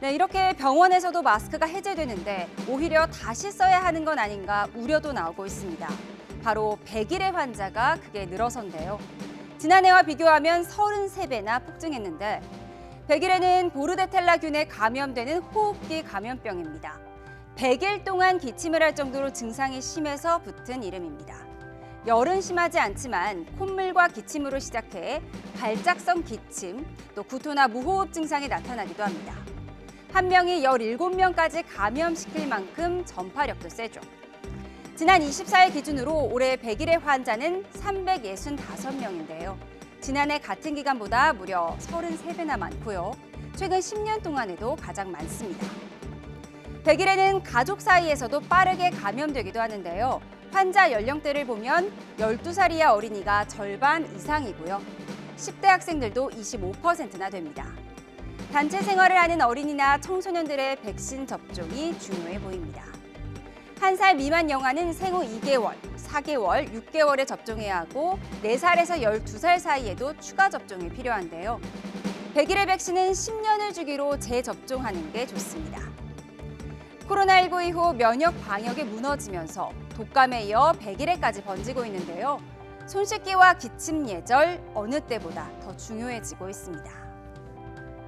네, 이렇게 병원에서도 마스크가 해제되는데 오히려 다시 써야 하는 건 아닌가 우려도 나오고 있습니다. 바로 100일의 환자가 크게 늘어선데요. 지난해와 비교하면 33배나 폭증했는데 100일에는 보르데텔라균에 감염되는 호흡기 감염병입니다. 100일 동안 기침을 할 정도로 증상이 심해서 붙은 이름입니다. 열은 심하지 않지만 콧물과 기침으로 시작해 발작성 기침, 또 구토나 무호흡 증상이 나타나기도 합니다. 한 명이 17명까지 감염시킬 만큼 전파력도 세죠. 지난 24일 기준으로 올해 100일의 환자는 365명인데요. 지난해 같은 기간보다 무려 33배나 많고요. 최근 10년 동안에도 가장 많습니다. 100일에는 가족 사이에서도 빠르게 감염되기도 하는데요. 환자 연령대를 보면 12살 이하 어린이가 절반 이상이고요. 10대 학생들도 25%나 됩니다. 단체 생활을 하는 어린이나 청소년들의 백신 접종이 중요해 보입니다. 1살 미만 영아는 생후 2개월, 4개월, 6개월에 접종해야 하고 4살에서 12살 사이에도 추가 접종이 필요한데요. 100일의 백신은 10년을 주기로 재접종하는 게 좋습니다. 코로나19 이후 면역 방역이 무너지면서 독감에 이어 100일에까지 번지고 있는데요. 손 씻기와 기침 예절 어느 때보다 더 중요해지고 있습니다.